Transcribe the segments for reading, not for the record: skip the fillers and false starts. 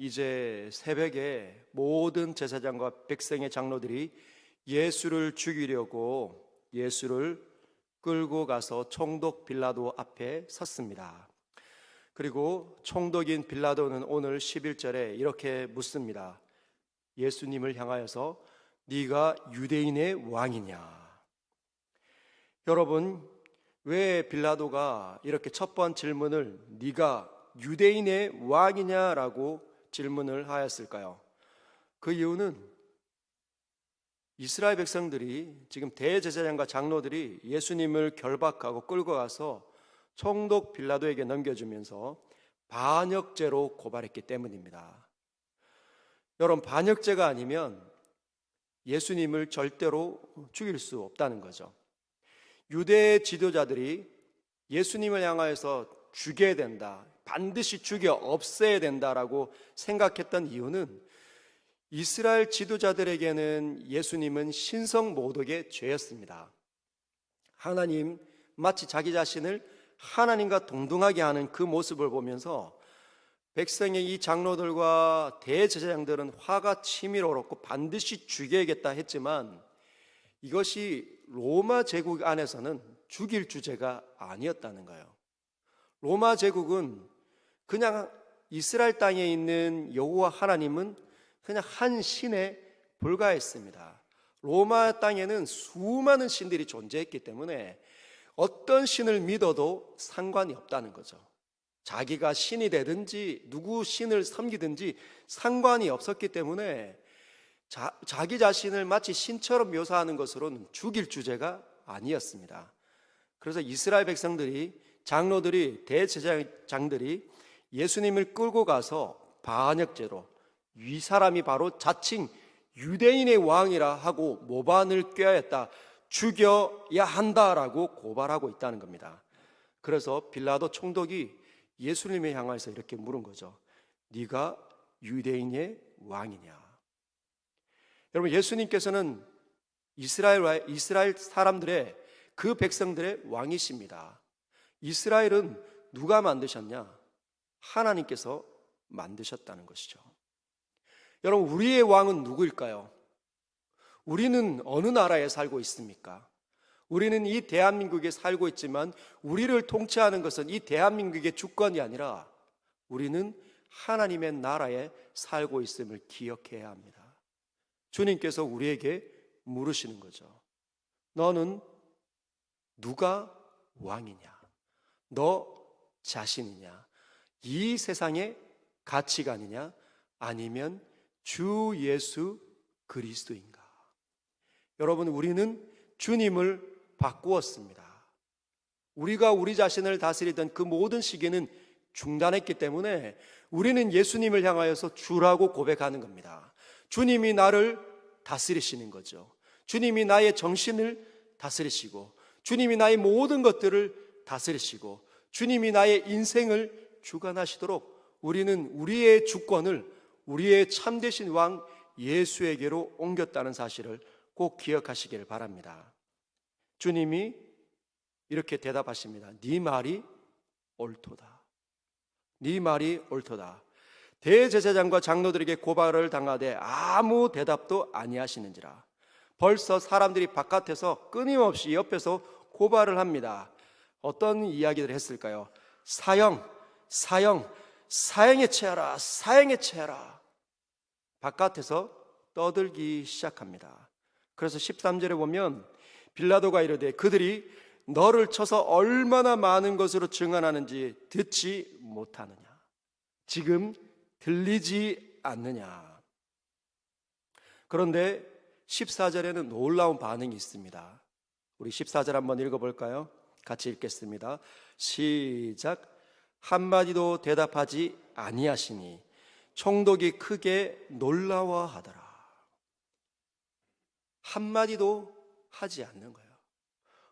이제 새벽에 모든 제사장과 백성의 장로들이 예수를 죽이려고 예수를 끌고 가서 총독 빌라도 앞에 섰습니다. 그리고 총독인 빌라도는 오늘 11절에 이렇게 묻습니다. 예수님을 향하여서 네가 유대인의 왕이냐? 여러분, 왜 빌라도가 이렇게 첫 번 질문을 네가 유대인의 왕이냐라고 질문을 하였을까요? 그 이유는 이스라엘 백성들이 지금 대제사장과 장로들이 예수님을 결박하고 끌고 가서 총독 빌라도에게 넘겨주면서 반역죄로 고발했기 때문입니다. 여러분, 반역죄가 아니면 예수님을 절대로 죽일 수 없다는 거죠. 유대 지도자들이 예수님을 향하여서 죽여야 된다, 반드시 죽여 없애야 된다라고 생각했던 이유는 이스라엘 지도자들에게는 예수님은 신성모독의 죄였습니다. 하나님, 마치 자기 자신을 하나님과 동등하게 하는 그 모습을 보면서 백성의 이 장로들과 대제사장들은 화가 치밀어 오르고 반드시 죽여야겠다 했지만 이것이 로마 제국 안에서는 죽일 주제가 아니었다는 거예요. 로마 제국은 그냥 이스라엘 땅에 있는 여호와 하나님은 그냥 한 신에 불과했습니다. 로마 땅에는 수많은 신들이 존재했기 때문에 어떤 신을 믿어도 상관이 없다는 거죠. 자기가 신이 되든지 누구 신을 섬기든지 상관이 없었기 때문에 자기 자신을 마치 신처럼 묘사하는 것으로는 죽일 주제가 아니었습니다. 그래서 이스라엘 백성들이, 장로들이, 대제사장들이 예수님을 끌고 가서 반역죄로, 이 사람이 바로 자칭 유대인의 왕이라 하고 모반을 꾀하였다, 죽여야 한다라고 고발하고 있다는 겁니다. 그래서 빌라도 총독이 예수님을 향해서 이렇게 물은 거죠. 네가 유대인의 왕이냐? 여러분, 예수님께서는 이스라엘 사람들의, 그 백성들의 왕이십니다. 이스라엘은 누가 만드셨냐? 하나님께서 만드셨다는 것이죠. 여러분, 우리의 왕은 누구일까요? 우리는 어느 나라에 살고 있습니까? 우리는 이 대한민국에 살고 있지만 우리를 통치하는 것은 이 대한민국의 주권이 아니라 우리는 하나님의 나라에 살고 있음을 기억해야 합니다. 주님께서 우리에게 물으시는 거죠. 너는 누가 왕이냐? 너 자신이냐? 이 세상의 가치관이냐? 아니면 주 예수 그리스도인가? 여러분, 우리는 주님을 바꾸었습니다. 우리가 우리 자신을 다스리던 그 모든 시기는 중단했기 때문에 우리는 예수님을 향하여서 주라고 고백하는 겁니다. 주님이 나를 다스리시는 거죠. 주님이 나의 정신을 다스리시고, 주님이 나의 모든 것들을 다스리시고, 주님이 나의 인생을 주관하시도록 우리는 우리의 주권을 우리의 참되신 왕 예수에게로 옮겼다는 사실을 꼭 기억하시길 바랍니다. 주님이 이렇게 대답하십니다. 네 말이 옳도다. 네 말이 옳도다. 대제사장과 장로들에게 고발을 당하되 아무 대답도 아니하시는지라. 벌써 사람들이 바깥에서 끊임없이 옆에서 고발을 합니다. 어떤 이야기를 했을까요? 사형에 처해라, 사형에 처해라. 바깥에서 떠들기 시작합니다. 그래서 13절에 보면 빌라도가 이르되 그들이 너를 쳐서 얼마나 많은 것으로 증언하는지 듣지 못하느냐? 지금 들리지 않느냐? 그런데 14절에는 놀라운 반응이 있습니다. 우리 14절 한번 읽어볼까요? 같이 읽겠습니다. 시작. 한마디도 대답하지 아니하시니 총독이 크게 놀라워하더라. 한마디도 하지 않는 거예요.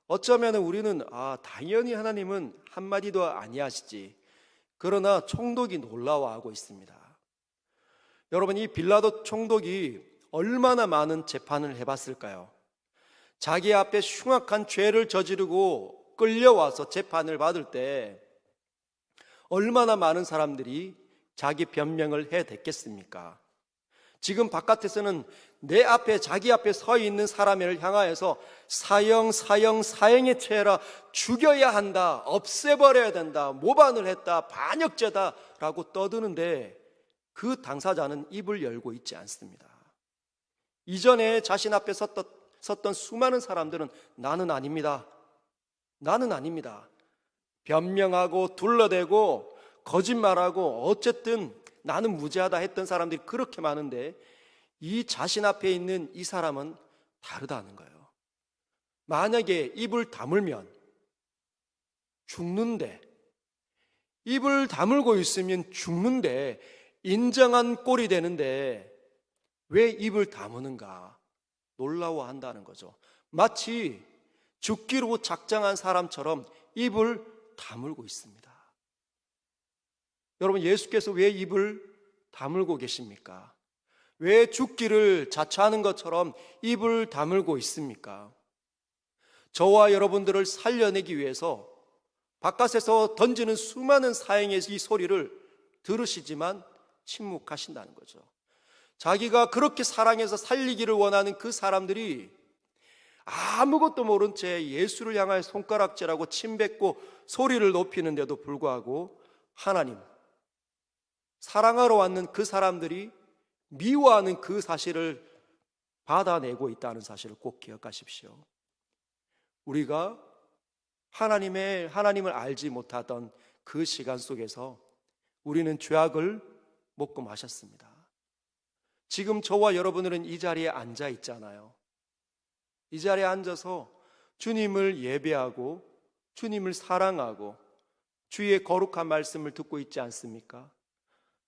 어쩌면 우리는 당연히 하나님은 한마디도 아니하시지. 그러나 총독이 놀라워하고 있습니다. 여러분, 이 빌라도 총독이 얼마나 많은 재판을 해봤을까요? 자기 앞에 흉악한 죄를 저지르고 끌려와서 재판을 받을 때 얼마나 많은 사람들이 자기 변명을 해댔겠습니까? 지금 바깥에서는 내 앞에, 자기 앞에 서 있는 사람을 향하여서 사형에 처해라, 죽여야 한다, 없애버려야 된다, 모반을 했다, 반역죄다 라고 떠드는데 그 당사자는 입을 열고 있지 않습니다. 이전에 자신 앞에 섰던 수많은 사람들은 나는 아닙니다, 나는 아닙니다, 변명하고 둘러대고 거짓말하고 어쨌든 나는 무죄하다 했던 사람들이 그렇게 많은데 이 자신 앞에 있는 이 사람은 다르다는 거예요. 만약에 입을 다물면 죽는데, 입을 다물고 있으면 죽는데 인정한 꼴이 되는데 왜 입을 다무는가 놀라워한다는 거죠. 마치 죽기로 작정한 사람처럼 입을 다물고 있습니다. 여러분, 예수께서 왜 입을 다물고 계십니까? 왜 죽기를 자처하는 것처럼 입을 다물고 있습니까? 저와 여러분들을 살려내기 위해서 바깥에서 던지는 수많은 사형의 이 소리를 들으시지만 침묵하신다는 거죠. 자기가 그렇게 사랑해서 살리기를 원하는 그 사람들이 아무것도 모른 채 예수를 향하여 손가락질하고 침뱉고 소리를 높이는데도 불구하고 하나님, 사랑하러 왔는 그 사람들이 미워하는 그 사실을 받아내고 있다는 사실을 꼭 기억하십시오. 우리가 하나님을 알지 못하던 그 시간 속에서 우리는 죄악을 먹고 마셨습니다. 지금 저와 여러분들은 이 자리에 앉아 있잖아요. 이 자리에 앉아서 주님을 예배하고 주님을 사랑하고 주의 거룩한 말씀을 듣고 있지 않습니까?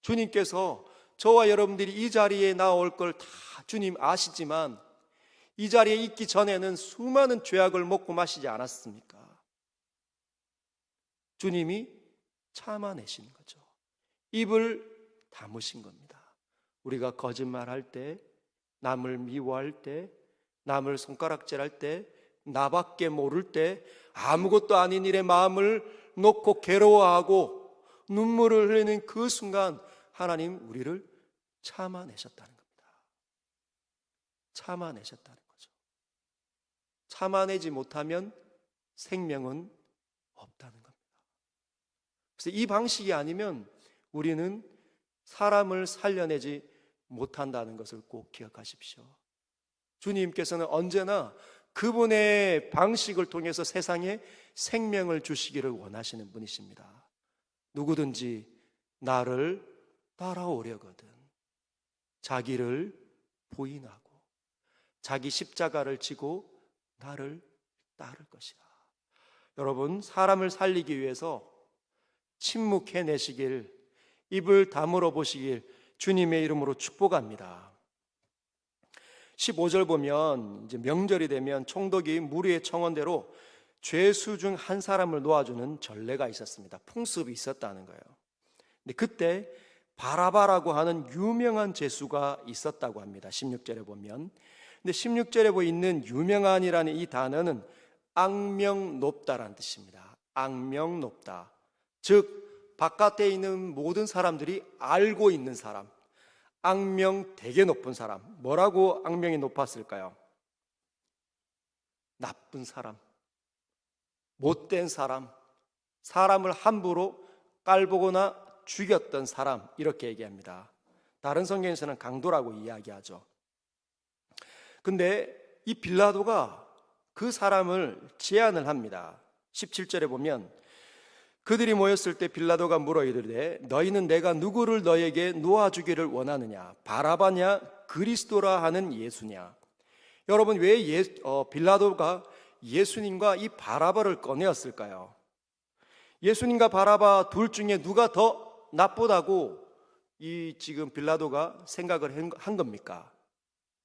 주님께서 저와 여러분들이 이 자리에 나올 걸 다 주님 아시지만 이 자리에 있기 전에는 수많은 죄악을 먹고 마시지 않았습니까? 주님이 참아내신 거죠. 입을 다무신 겁니다. 우리가 거짓말할 때, 남을 미워할 때, 남을 손가락질할 때, 나밖에 모를 때, 아무것도 아닌 일에 마음을 놓고 괴로워하고 눈물을 흘리는 그 순간 하나님 우리를 참아내셨다는 겁니다. 참아내셨다는 거죠. 참아내지 못하면 생명은 없다는 겁니다. 그래서 이 방식이 아니면 우리는 사람을 살려내지 못한다는 것을 꼭 기억하십시오. 주님께서는 언제나 그분의 방식을 통해서 세상에 생명을 주시기를 원하시는 분이십니다. 누구든지 나를 따라오려거든 자기를 부인하고 자기 십자가를 지고 나를 따를 것이다. 여러분, 사람을 살리기 위해서 침묵해내시길, 입을 다물어 보시길 주님의 이름으로 축복합니다. 15절 보면 이제 명절이 되면 총독이 무리의 청원대로 죄수 중 한 사람을 놓아주는 전례가 있었습니다. 풍습이 있었다는 거예요. 근데 그때 바라바라고 하는 유명한 죄수가 있었다고 합니다. 16절에 보면. 근데 16절에 있는 유명한이라는 이 단어는 악명 높다라는 뜻입니다. 악명 높다. 즉 바깥에 있는 모든 사람들이 알고 있는 사람, 악명 되게 높은 사람. 뭐라고 악명이 높았을까요? 나쁜 사람, 못된 사람, 사람을 함부로 깔보거나 죽였던 사람, 이렇게 얘기합니다. 다른 성경에서는 강도라고 이야기하죠. 근데 이 빌라도가 그 사람을 제안을 합니다. 17절에 보면 그들이 모였을 때 빌라도가 물어 이르되 너희는 내가 누구를 너에게 놓아주기를 원하느냐? 바라바냐? 그리스도라 하는 예수냐? 여러분, 왜 빌라도가 예수님과 이 바라바를 꺼내었을까요? 예수님과 바라바 둘 중에 누가 더 나쁘다고 이 지금 빌라도가 생각을 한 겁니까?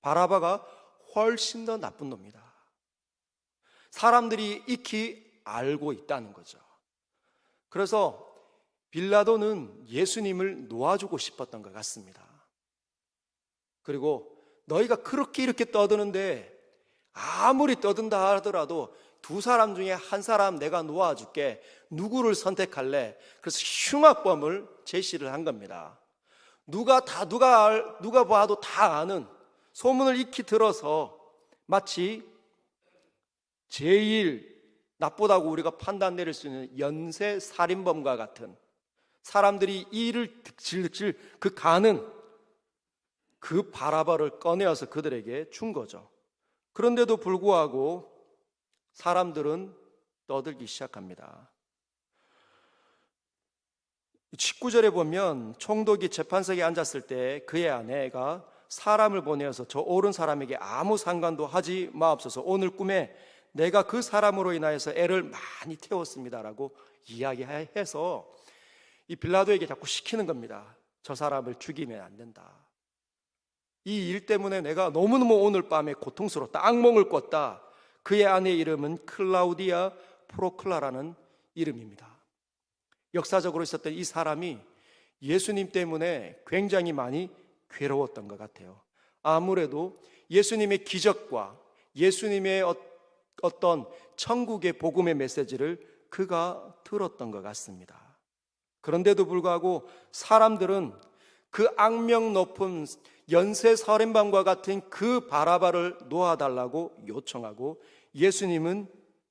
바라바가 훨씬 더 나쁜 놈이다. 사람들이 익히 알고 있다는 거죠. 그래서 빌라도는 예수님을 놓아주고 싶었던 것 같습니다. 그리고 너희가 그렇게 이렇게 떠드는데 아무리 떠든다 하더라도 두 사람 중에 한 사람 내가 놓아줄게. 누구를 선택할래? 그래서 흉악범을 제시를 한 겁니다. 누가 봐도 다 아는, 소문을 익히 들어서 마치 제일 나쁘다고 우리가 판단 내릴 수 있는 연쇄 살인범과 같은, 사람들이 이를 득실득실 그 가는 그 바라바를 꺼내어서 그들에게 준 거죠. 그런데도 불구하고 사람들은 떠들기 시작합니다. 19절에 보면 총독이 재판석에 앉았을 때 그의 아내가 사람을 보내어서 저 옳은 사람에게 아무 상관도 하지 마옵소서, 오늘 꿈에 내가 그 사람으로 인하여서 애를 많이 태웠습니다라고 이야기해서 이 빌라도에게 자꾸 시키는 겁니다. 저 사람을 죽이면 안 된다. 이 일 때문에 내가 너무너무 오늘 밤에 고통스럽다, 악몽을 꿨다. 그의 아내의 이름은 클라우디아 프로클라라는 이름입니다. 역사적으로 있었던 이 사람이 예수님 때문에 굉장히 많이 괴로웠던 것 같아요. 아무래도 예수님의 기적과 예수님의 어떤 천국의 복음의 메시지를 그가 들었던 것 같습니다. 그런데도 불구하고 사람들은 그 악명 높은 연쇄 살인범과 같은 그 바라바를 놓아달라고 요청하고 예수님은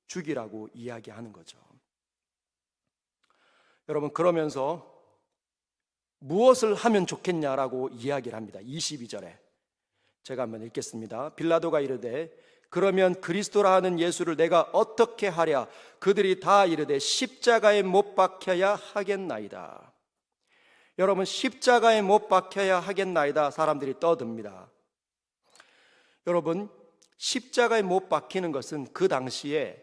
죽이라고 이야기하는 거죠. 여러분, 그러면서 무엇을 하면 좋겠냐라고 이야기를 합니다. 22절에 제가 한번 읽겠습니다. 빌라도가 이르되 그러면 그리스도라 하는 예수를 내가 어떻게 하랴? 그들이 다 이르되 십자가에 못 박혀야 하겠나이다. 여러분, 십자가에 못 박혀야 하겠나이다. 사람들이 떠듭니다. 여러분, 십자가에 못 박히는 것은 그 당시에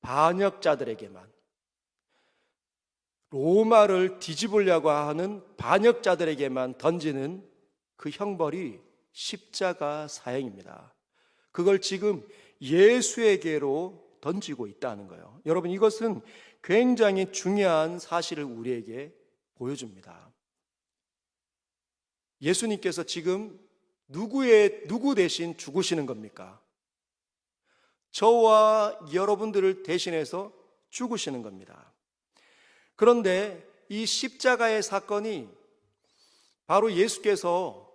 반역자들에게만, 로마를 뒤집으려고 하는 반역자들에게만 던지는 그 형벌이 십자가 사형입니다. 그걸 지금 예수에게로 던지고 있다는 거예요. 여러분, 이것은 굉장히 중요한 사실을 우리에게 보여줍니다. 예수님께서 지금 누구 대신 죽으시는 겁니까? 저와 여러분들을 대신해서 죽으시는 겁니다. 그런데 이 십자가의 사건이 바로 예수께서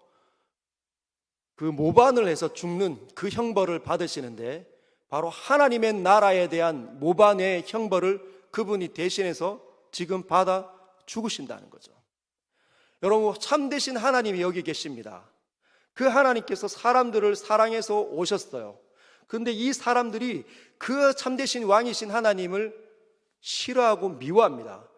그 모반을 해서 죽는 그 형벌을 받으시는데, 바로 하나님의 나라에 대한 모반의 형벌을 그분이 대신해서 지금 받아 죽으신다는 거죠. 여러분, 참되신 하나님이 여기 계십니다. 그 하나님께서 사람들을 사랑해서 오셨어요. 그런데 이 사람들이 그 참되신 왕이신 하나님을 싫어하고 미워합니다.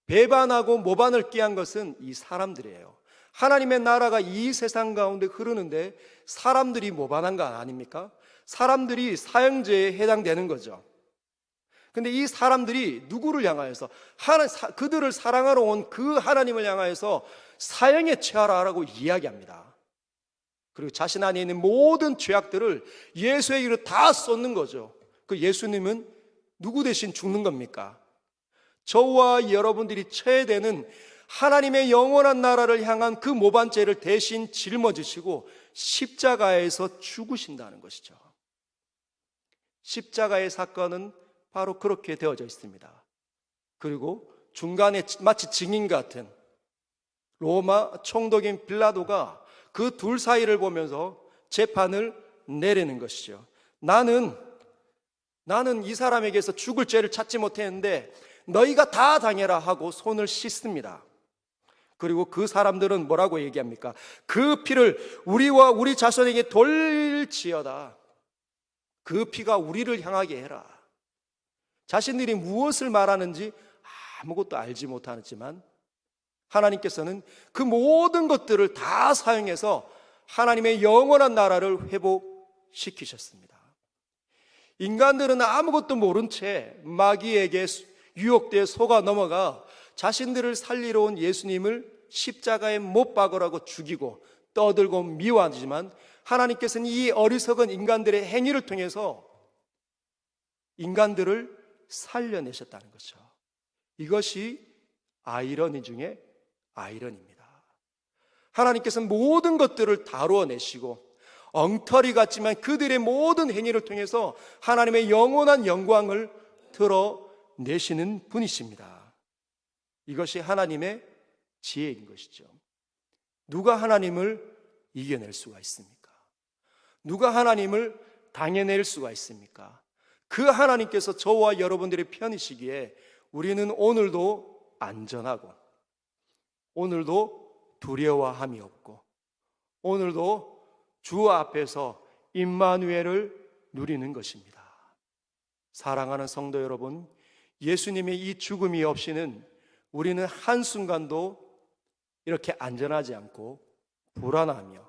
배반하고 모반을 끼한 것은 이 사람들이에요. 하나님의 나라가 이 세상 가운데 흐르는데 사람들이 모반한 거 아닙니까? 사람들이 사형제에 해당되는 거죠. 근데 이 사람들이 누구를 향하여서, 그들을 사랑하러 온 그 하나님을 향하여서 사형에 처하라고 이야기합니다. 그리고 자신 안에 있는 모든 죄악들을 예수에게로 다 쏟는 거죠. 그 예수님은 누구 대신 죽는 겁니까? 저와 여러분들이 처해야 되는 하나님의 영원한 나라를 향한 그 모반죄를 대신 짊어지시고 십자가에서 죽으신다는 것이죠. 십자가의 사건은 바로 그렇게 되어져 있습니다. 그리고 중간에 마치 증인 같은 로마 총독인 빌라도가 그 둘 사이를 보면서 재판을 내리는 것이죠. 나는 이 사람에게서 죽을 죄를 찾지 못했는데 너희가 다 당해라 하고 손을 씻습니다. 그리고 그 사람들은 뭐라고 얘기합니까? 그 피를 우리와 우리 자손에게 돌지어다. 그 피가 우리를 향하게 해라. 자신들이 무엇을 말하는지 아무것도 알지 못하지만 하나님께서는 그 모든 것들을 다 사용해서 하나님의 영원한 나라를 회복시키셨습니다. 인간들은 아무것도 모른 채 마귀에게 유혹되어 속아 넘어가 자신들을 살리러 온 예수님을 십자가에 못 박으라고 죽이고 떠들고 미워하지만, 하나님께서는 이 어리석은 인간들의 행위를 통해서 인간들을 살려내셨다는 거죠. 이것이 아이러니 중에 아이러니입니다. 하나님께서는 모든 것들을 다루어내시고 엉터리 같지만 그들의 모든 행위를 통해서 하나님의 영원한 영광을 드러내시는 내시는 분이십니다. 이것이 하나님의 지혜인 것이죠. 누가 하나님을 이겨낼 수가 있습니까? 누가 하나님을 당해낼 수가 있습니까? 그 하나님께서 저와 여러분들의 편이시기에 우리는 오늘도 안전하고, 오늘도 두려워함이 없고, 오늘도 주 앞에서 임마누엘을 누리는 것입니다. 사랑하는 성도 여러분, 예수님의 이 죽음이 없이는 우리는 한순간도 이렇게 안전하지 않고 불안하며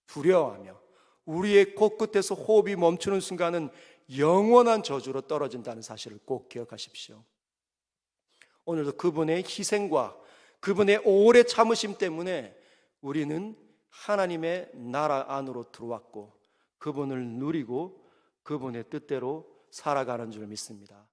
두려워하며 우리의 코끝에서 호흡이 멈추는 순간은 영원한 저주로 떨어진다는 사실을 꼭 기억하십시오. 오늘도 그분의 희생과 그분의 오래 참으심 때문에 우리는 하나님의 나라 안으로 들어왔고 그분을 누리고 그분의 뜻대로 살아가는 줄 믿습니다.